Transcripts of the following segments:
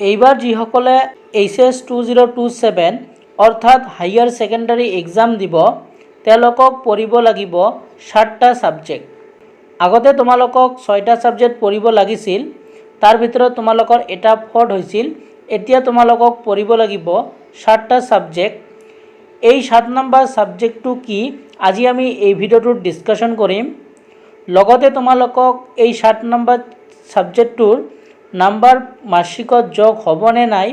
এইবাৰ যিসকলে HS 2027 অৰ্থাৎ হায়াৰ ছেকেণ্ডাৰী এক্সাম দিব তেওঁলোকক পঢ়িব লাগিব 7টা ছাবজেক্ট। আগতে তোমালোকক 6টা ছাবজেক্ট পঢ়িব লাগিছিল, তাৰ ভিতৰত তোমালোকৰ এটা ফৰ্ড হৈছিল। এতিয়া তোমালোকক পঢ়িব লাগিব 7টা ছাবজেক্ট। এই 7 নম্বৰ ছাবজেক্টটো কি আজি আমি এই ভিডিঅ'টোত ডিছকাশ্যন কৰিম। লগতে তোমালোকক এই 7 নম্বৰ ছাবজেক্টটোৰ নাম্বাৰ মাৰ্কশ্বিটত যোগ হ'বনে নাই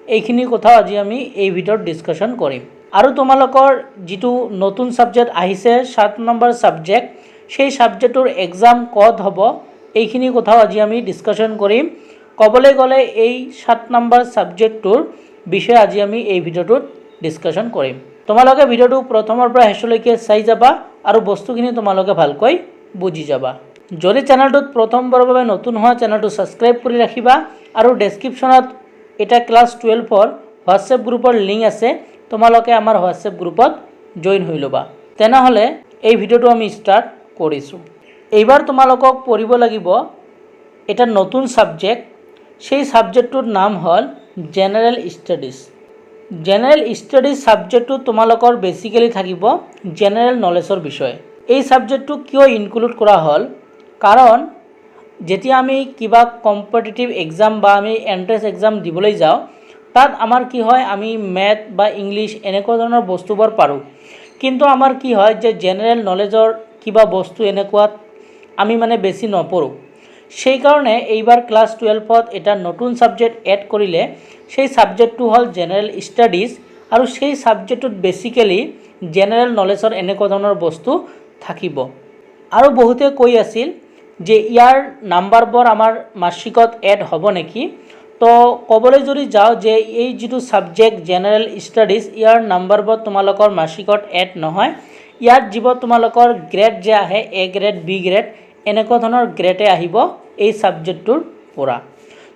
এইখিনি কথা আজি আমি এই ভিডিঅ'ত ডিছকাশ্যন কৰিম। আৰু তোমালোকৰ যিটো নতুন ছাবজেক্ট আহিছে 7 নম্বৰ ছাবজেক্ট, সেই ছাবজেক্টটোৰ এক্সাম ক'ত হ'ব এইখিনি কথাও আজি আমি ডিছকাশ্যন কৰিম। ক'বলৈ গ'লে এই 7 নম্বৰ ছাবজেক্টটোৰ বিষয়ে আজি আমি এই ভিডিঅ'টোত ডিছকাশ্যন কৰিম। তোমালোকে ভিডিঅ'টো প্ৰথমৰ পৰা শেষলৈকে চাই যাবা আৰু বস্তুখিনি তোমালোকে ভালকৈ বুজি যাবা। যদি চেনেলটোত প্ৰথমবাৰৰ বাবে নতুন হোৱা চেনেলটো ছাবস্ক্ৰাইব কৰি ৰাখিবা আৰু ডেছক্ৰিপশ্যনত এটা ক্লাছ 12ৰ হোৱাটছএপ গ্ৰুপৰ লিংক আছে, তোমালোকে আমাৰ হোৱাটছএপ গ্ৰুপত জইন হৈ ল'বা। তেনেহ'লে এই ভিডিঅ'টো আমি ষ্টাৰ্ট কৰিছোঁ। এইবাৰ তোমালোকক পঢ়িব লাগিব এটা নতুন ছাবজেক্ট। সেই ছাবজেক্টটোৰ নাম হ'ল জেনেৰেল ষ্টাডিজ। জেনেৰেল ষ্টাডিজ ছাবজেক্টটো তোমালোকৰ বেচিকেলি থাকিব জেনেৰেল নলেজৰ বিষয়ে। এই ছাবজেক্টটো কিয় ইনক্লুড কৰা হ'ল, কাৰণ যেতিয়া আমি কিবা কম্পিটিটিভ এক্সাম বা আমি এণ্ট্ৰেন্স এক্সাম দিবলৈ যাওঁ, তাত আমাৰ কি হয় আমি মেথ বা ইংলিছ এনেকুৱা ধৰণৰ বস্তুবোৰ পাৰোঁ, কিন্তু আমাৰ কি হয় যে জেনেৰেল নলেজৰ কিবা বস্তু এনেকুৱাত আমি মানে বেছি নপঢ়োঁ। সেইকাৰণে এইবাৰ ক্লাছ 12ত এটা নতুন ছাবজেক্ট এড কৰিলে, সেই ছাবজেক্টটো হ'ল জেনেৰেল ষ্টাডিজ। আৰু সেই ছাবজেক্টটোত বেচিকেলি জেনেৰেল নলেজৰ এনেকুৱা ধৰণৰ বস্তু থাকিব। আৰু বহুতে কৈ আছিল যে ইয়াৰ নাম্বাৰবোৰ আমাৰ মাৰ্কশ্বিটত এড হ'ব নেকি। তো ক'বলৈ যদি যাওঁ যে এই যিটো ছাবজেক্ট জেনেৰেল ষ্টাডিজ, ইয়াৰ নাম্বাৰবোৰ তোমালোকৰ মাৰ্কশ্বিটত এড নহয়। ইয়াত যিবোৰ তোমালোকৰ গ্ৰেড যে আহে A গ্ৰেড B গ্ৰেড এনেকুৱা ধৰণৰ গ্ৰেডে আহিব এই ছাবজেক্টটোৰ পৰা।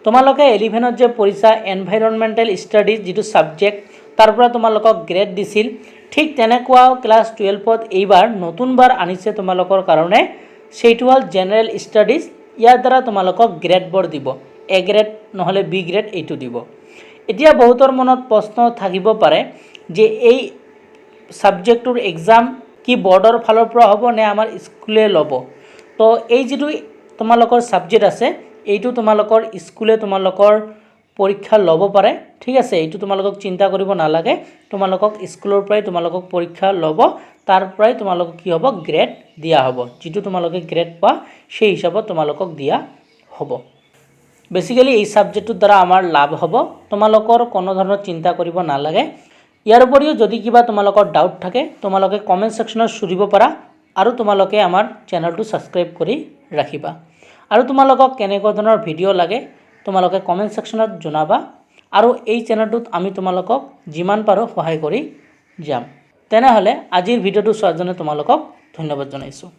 তোমালোকে 11ত যে পঢ়িছা এনভাইৰনমেণ্টেল ষ্টাডিজ যিটো ছাবজেক্ট, তাৰ পৰা তোমালোকক গ্ৰেড দিছিল। ঠিক তেনেকুৱা ক্লাছ 12ত এইবাৰ নতুনবাৰ আনিছে তোমালোকৰ কাৰণে, সেইটো হ'ল জেনেৰেল ষ্টাডিজ। ইয়াৰ দ্বাৰা তোমালোকক গ্ৰেডবোৰ দিব, A গ্ৰেড নহ'লে B গ্ৰেড এইটো দিব। এতিয়া বহুতৰ মনত প্ৰশ্ন থাকিব পাৰে যে এই ছাবজেক্টটোৰ এক্সাম কি বৰ্ডৰ ফালৰ পৰা হ'ব নে আমাৰ স্কুলে ল'ব। তো এই যিটো তোমালোকৰ ছাবজেক্ট আছে এইটো তোমালোকৰ স্কুলে তোমালোকৰ পৰীক্ষা ল'ব পাৰে, ঠিক আছে। এইটো তোমালোকক চিন্তা কৰিব নালাগে, তোমালোকক স্কুলৰ পৰাই তোমালোকক পৰীক্ষা ল'ব, তাৰ পৰাই তোমালোকক কি হ'ব গ্ৰেড দিয়া হ'ব। যিটো তোমালোকে গ্ৰেড পোৱা সেই হিচাপত তোমালোকক দিয়া হ'ব। বেচিকেলি এই ছাবজেক্টটোৰ দ্বাৰা আমাৰ লাভ হ'ব, তোমালোকৰ কোনো ধৰণৰ চিন্তা কৰিব নালাগে। ইয়াৰ উপৰিও যদি কিবা তোমালোকৰ ডাউট থাকে তোমালোকে কমেণ্ট ছেকশ্যনত সুধিব পাৰা আৰু তোমালোকে আমাৰ চেনেলটো ছাবস্ক্ৰাইব কৰি ৰাখিবা। আৰু তোমালোকক কেনেকুৱা ধৰণৰ ভিডিঅ' লাগে তোমালোকে কমেণ্ট ছেকশ্যনত জনাবা আৰু এই চেনেলটোত আমি তোমালোকক যিমান পাৰোঁ সহায় কৰি যাম। তেনেহ'লে আজিৰ ভিডিঅ'টো চোৱাৰ কাৰণে তোমালোকক ধন্যবাদ জনাইছোঁ।